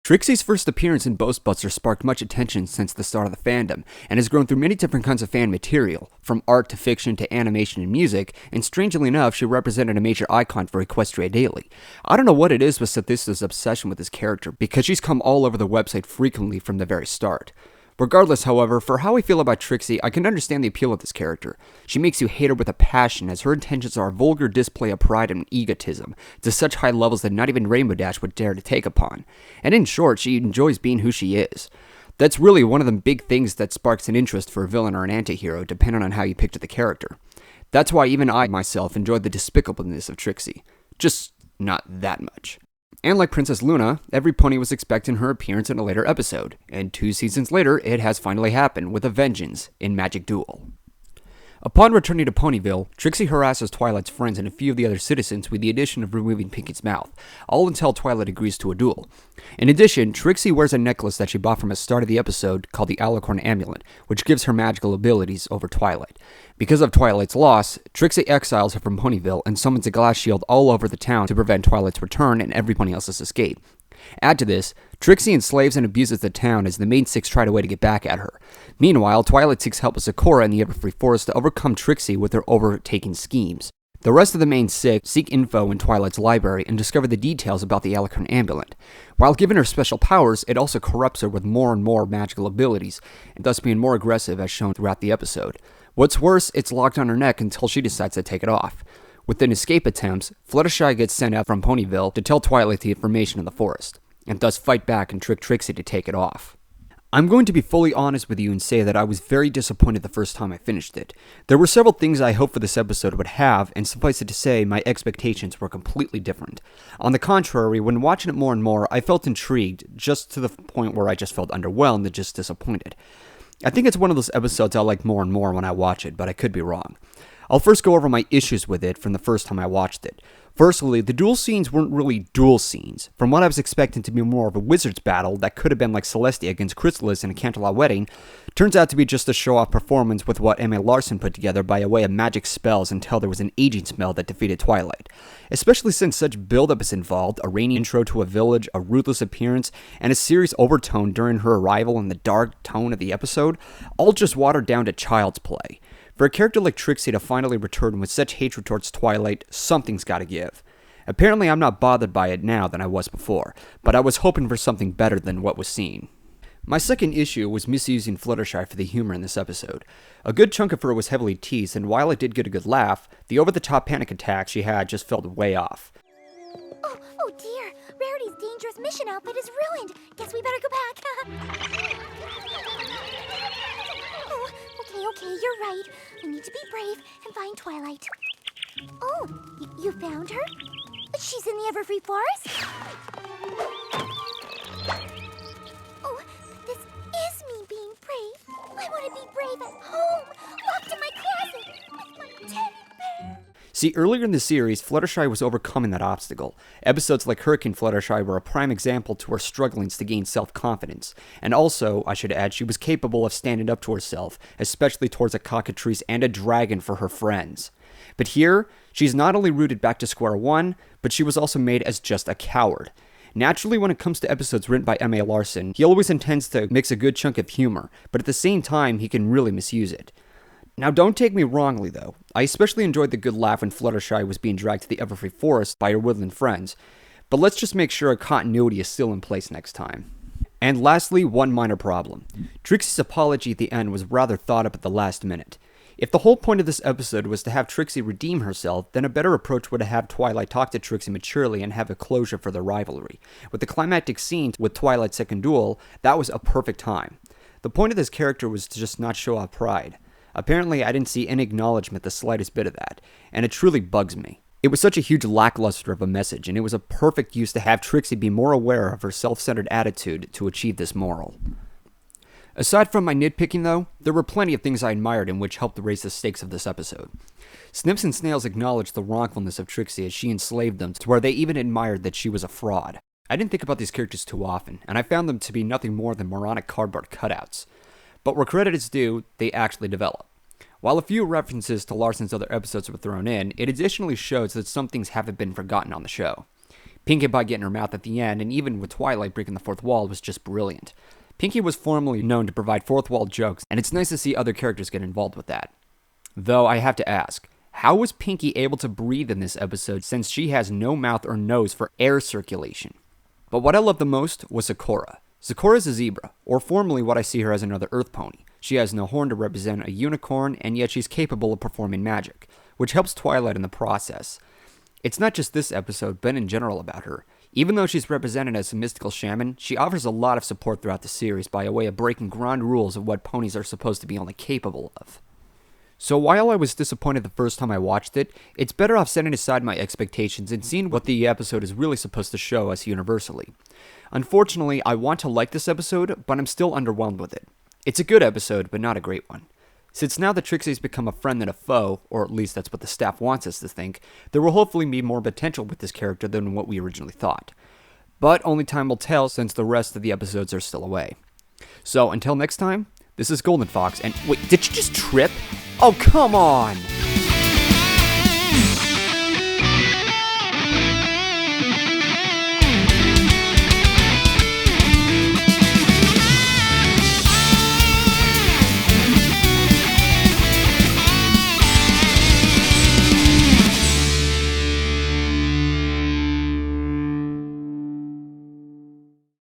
Trixie's first appearance in Ghostbusters sparked much attention since the start of the fandom, and has grown through many different kinds of fan material, from art to fiction to animation and music, and strangely enough, she represented a major icon for Equestria Daily. I don't know what it is with Sathista's obsession with this character, because she's come all over the website frequently from the very start. Regardless, however, for how I feel about Trixie, I can understand the appeal of this character. She makes you hate her with a passion, as her intentions are a vulgar display of pride and egotism, to such high levels that not even Rainbow Dash would dare to take upon. And in short, she enjoys being who she is. That's really one of the big things that sparks an interest for a villain or an anti-hero, depending on how you picture the character. That's why even I, myself, enjoyed the despicableness of Trixie. Just not that much. And like Princess Luna, every pony was expecting her appearance in a later episode, and 2 seasons later, it has finally happened with a vengeance in Magic Duel. Upon returning to Ponyville, Trixie harasses Twilight's friends and a few of the other citizens with the addition of removing Pinkie's mouth, all until Twilight agrees to a duel. In addition, Trixie wears a necklace that she bought from the start of the episode called the Alicorn Amulet, which gives her magical abilities over Twilight. Because of Twilight's loss, Trixie exiles her from Ponyville and summons a glass shield all over the town to prevent Twilight's return and everybody else's escape. Add to this, Trixie enslaves and abuses the town as the main 6 try a way to get back at her. Meanwhile, Twilight seeks help with Zacora in the Everfree Forest to overcome Trixie with their overtaking schemes. The rest of the main 6 seek info in Twilight's library and discover the details about the Alicorn Amulet. While giving her special powers, it also corrupts her with more and more magical abilities, and thus being more aggressive as shown throughout the episode. What's worse, it's locked on her neck until she decides to take it off. Within escape attempts, Fluttershy gets sent out from Ponyville to tell Twilight the information in the forest, and thus fight back and trick Trixie to take it off. I'm going to be fully honest with you and say that I was very disappointed the first time I finished it. There were several things I hoped for this episode would have, and suffice it to say, my expectations were completely different. On the contrary, when watching it more and more, I felt intrigued, just to the point where I just felt underwhelmed and just disappointed. I think it's one of those episodes I like more and more when I watch it, but I could be wrong. I'll first go over my issues with it from the first time I watched it. Firstly, the duel scenes weren't really duel scenes. From what I was expecting to be more of a wizard's battle that could have been like Celestia against Chrysalis in a Canterlot wedding, turns out to be just a show-off performance with what Emma Larson put together by a way of magic spells until there was an aging spell that defeated Twilight. Especially since such build-up is involved, a rainy intro to a village, a ruthless appearance, and a serious overtone during her arrival and the dark tone of the episode, all just watered down to child's play. For a character like Trixie to finally return with such hatred towards Twilight, something's gotta give. Apparently I'm not bothered by it now than I was before, but I was hoping for something better than what was seen. My second issue was misusing Fluttershy for the humor in this episode. A good chunk of her was heavily teased, and while it did get a good laugh, the over-the-top panic attack she had just felt way off. Oh dear, Rarity's dangerous mission outfit is ruined. Guess we better go back. Okay, you're right. I need to be brave and find Twilight. Oh, you found her? She's in the Everfree Forest? Oh, this is me being brave. I want to be brave at home, locked in my closet with my teddy bear. See, earlier in the series, Fluttershy was overcoming that obstacle. Episodes like Hurricane Fluttershy were a prime example to her strugglings to gain self-confidence. And also, I should add, she was capable of standing up to herself, especially towards a cockatrice and a dragon for her friends. But here, she's not only rooted back to square one, but she was also made as just a coward. Naturally, when it comes to episodes written by M.A. Larson, he always intends to mix a good chunk of humor, but at the same time, he can really misuse it. Now, don't take me wrongly, though. I especially enjoyed the good laugh when Fluttershy was being dragged to the Everfree Forest by her woodland friends, but let's just make sure a continuity is still in place next time. And lastly, one minor problem. Trixie's apology at the end was rather thought up at the last minute. If the whole point of this episode was to have Trixie redeem herself, then a better approach would have Twilight talk to Trixie maturely and have a closure for their rivalry. With the climactic scene with Twilight's second duel, that was a perfect time. The point of this character was to just not show off pride. Apparently, I didn't see any acknowledgement the slightest bit of that, and it truly bugs me. It was such a huge lackluster of a message, and it was a perfect use to have Trixie be more aware of her self-centered attitude to achieve this moral. Aside from my nitpicking though, there were plenty of things I admired in which helped raise the stakes of this episode. Snips and Snails acknowledged the wrongfulness of Trixie as she enslaved them to where they even admired that she was a fraud. I didn't think about these characters too often, and I found them to be nothing more than moronic cardboard cutouts. But where credit is due, they actually develop. While a few references to Larson's other episodes were thrown in, it additionally shows that some things haven't been forgotten on the show. Pinkie by getting her mouth at the end, and even with Twilight breaking the fourth wall, was just brilliant. Pinkie was formerly known to provide fourth wall jokes, and it's nice to see other characters get involved with that. Though I have to ask, how was Pinkie able to breathe in this episode since she has no mouth or nose for air circulation? But what I love the most was Zacora. Zacora is a zebra, or formerly what I see her as another earth pony. She has no horn to represent a unicorn, and yet she's capable of performing magic, which helps Twilight in the process. It's not just this episode, but in general about her. Even though she's represented as a mystical shaman, she offers a lot of support throughout the series by a way of breaking ground rules of what ponies are supposed to be only capable of. So while I was disappointed the first time I watched it, it's better off setting aside my expectations and seeing what the episode is really supposed to show us universally. Unfortunately, I want to like this episode, but I'm still underwhelmed with it. It's a good episode, but not a great one. Since now the Trixie's become a friend than a foe, or at least that's what the staff wants us to think, there will hopefully be more potential with this character than what we originally thought. But only time will tell since the rest of the episodes are still away. So until next time, this is Golden Fox, and wait, did you just trip? Oh, come on!